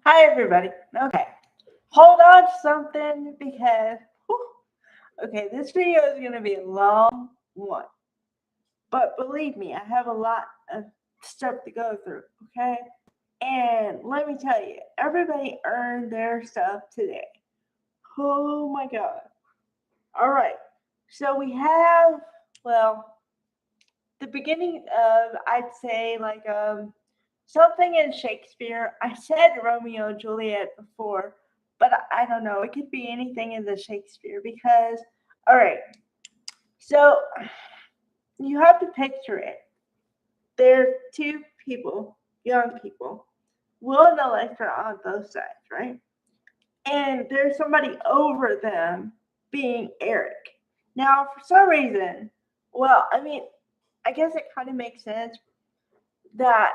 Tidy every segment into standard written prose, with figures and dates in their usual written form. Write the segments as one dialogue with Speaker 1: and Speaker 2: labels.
Speaker 1: Hi, everybody. Okay, hold on to something because, okay, this video is going to be a long one. But believe me, I have a lot of stuff to go through, okay? And let me tell you, everybody earned their stuff today. Oh my God. All right, so we have, well, the beginning of, I'd say, like, something in Shakespeare. I said Romeo and Juliet before, but I don't know. It could be anything in the Shakespeare because, all right, so you have to picture it. There are two people, young people, Will and Electra on both sides, right? And there's somebody over them being Eric. Now, for some reason, well, I mean, I guess it kind of makes sense that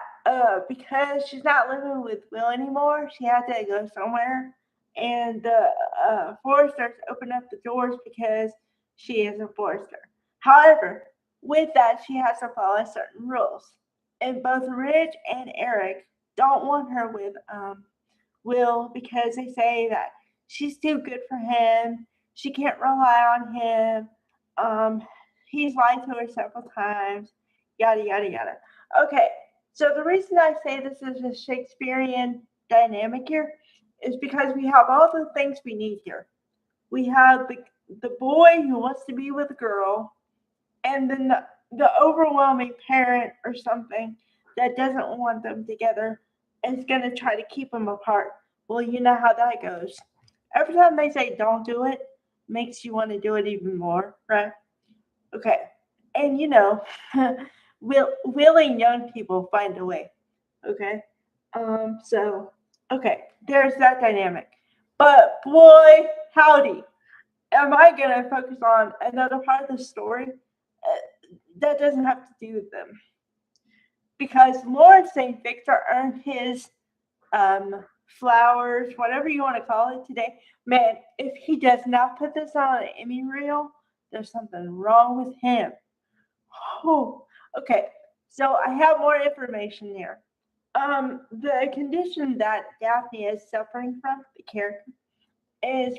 Speaker 1: because she's not living with Will anymore, she had to go somewhere, and the foresters open up the doors because she is a forester. However, with that, she has to follow certain rules, and both Ridge and Eric don't want her with Will because they say that she's too good for him. She can't rely on him. Um, he's lied to her several times. Yada yada yada. Okay, so the reason I say this is a Shakespearean dynamic here is because we have all the things we need here. We have the boy who wants to be with a girl, and then the overwhelming parent or something that doesn't want them together and is going to try to keep them apart. Well, you know how that goes. Every time they say don't do it, makes you want to do it even more, right? Okay. And willing young people find a way. Okay. So, okay, there's that dynamic. But boy, howdy, am I going to focus on another part of the story that doesn't have to do with them? Because Lawrence St. Victor earned his flowers, whatever you want to call it today. Man, if he does not put this on an Emmy reel, there's something wrong with him. Oh, okay. So I have more information here. The condition that Daphne is suffering from, the character, is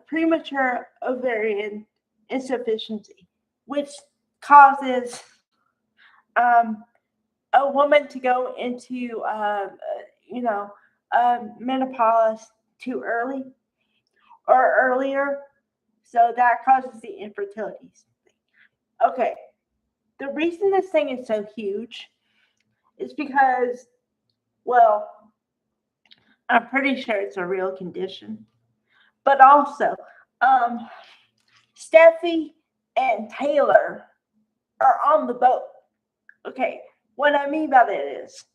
Speaker 1: premature ovarian insufficiency, which causes a woman to go into, you know, menopause too early or earlier. So that causes the infertility. Okay, the reason this thing is so huge is because, well, I'm pretty sure it's a real condition. But also, um, Steffi and Taylor are on the boat. Okay, what I mean by that is,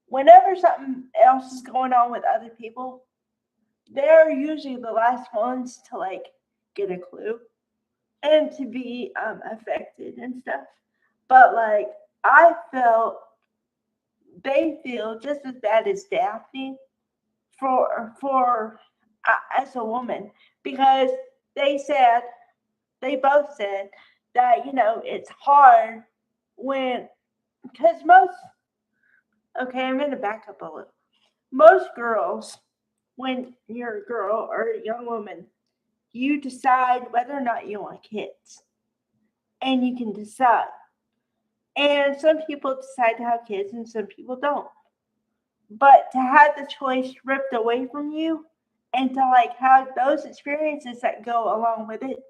Speaker 1: whenever something else is going on with other people, they're usually the last ones to like get a clue and to be affected and stuff. But like, I felt they feel just as bad as Daphne for as a woman because they said they both said that it's hard when because most okay, I'm gonna back up a little. Most girls, when you're a girl or a young woman, you decide whether or not you want kids, and you can decide. And some people decide to have kids, and some people don't. But to have the choice ripped away from you, and to like have those experiences that go along with it,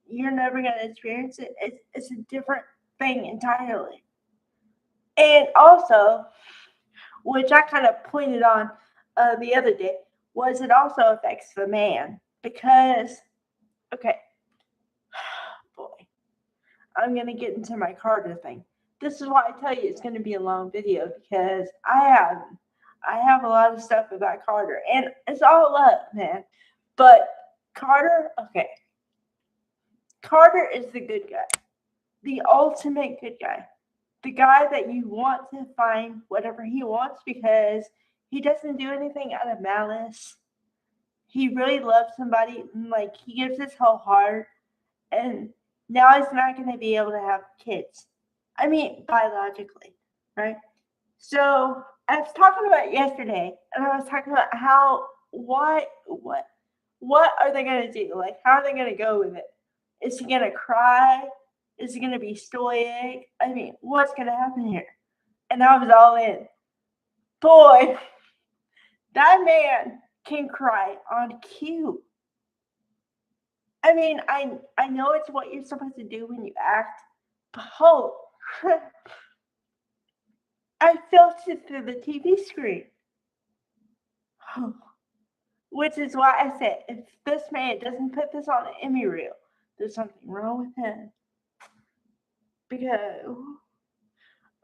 Speaker 1: you're never gonna experience it. It's a different thing entirely. And also, which I kind of pointed on the other day, was it also affects the man because, okay, boy, I'm gonna get into my Carter thing. This is why I tell you it's gonna be a long video because I have a lot of stuff about Carter, and it's all love, man. But Carter, okay, Carter is the good guy, the ultimate good guy, the guy that you want to find whatever he wants because he doesn't do anything out of malice. He really loves somebody, and like he gives his whole heart, and now he's not going to be able to have kids. I mean, biologically, right? So, I was talking about it yesterday, and I was talking about how what are they gonna do? Like, how are they gonna go with it? Is he gonna cry? Is he gonna be stoic? I mean, what's gonna happen here? And I was all in. Boy, that man can cry on cue. I mean, I know it's what you're supposed to do when you act, but oh, I felt it through the TV screen. Which is why I said, if this man doesn't put this on an Emmy reel, there's something wrong with him. Because,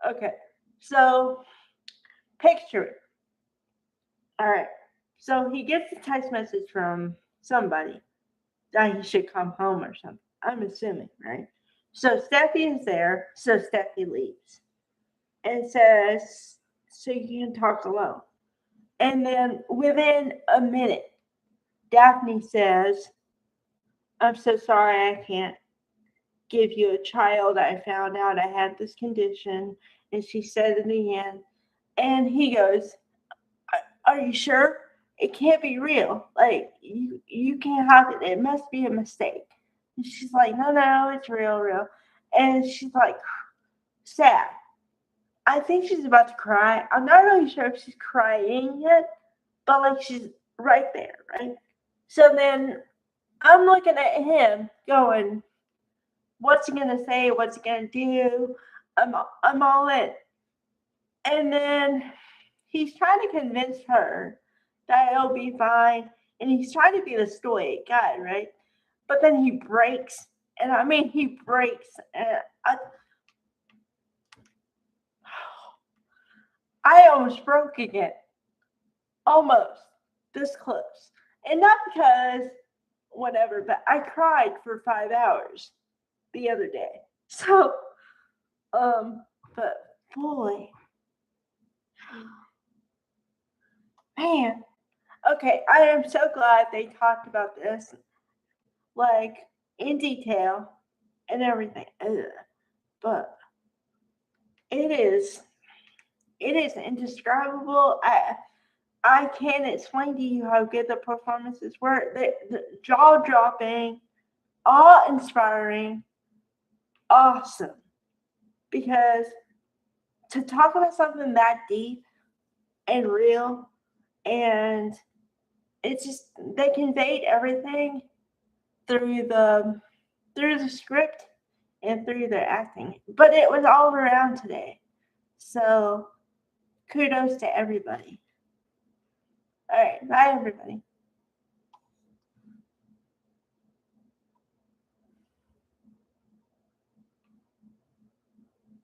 Speaker 1: okay, so picture it. All right, so he gets a text message from somebody that he should come home or something. I'm assuming, right? So Steffi is there, so Steffi leaves and says, so you can talk alone. And then within a minute, Daphne says, I'm so sorry I can't give you a child. I found out I had this condition. And she said in the end, and he goes, are you sure? It can't be real. Like, you can't have it. It must be a mistake. And she's like, no, it's real. And she's like, sad. I think she's about to cry. I'm not really sure if she's crying yet, but like she's right there, right? So then I'm looking at him going, what's he gonna say? What's he gonna do? I'm all in. And then he's trying to convince her that it'll be fine. And he's trying to be the stoic guy, right? But then he breaks. And I mean, he breaks. And I almost broke again. Almost. This close. And not because whatever, but I cried for 5 hours the other day. So, but boy, man. Okay, I am so glad they talked about this, like, in detail and everything. But it is indescribable. I can't explain to you how good the performances were. The jaw-dropping, awe-inspiring, awesome. Because to talk about something that deep and real, and it's just, they conveyed everything through the script and through their acting. But it was all around today. So kudos to everybody. All right, bye everybody.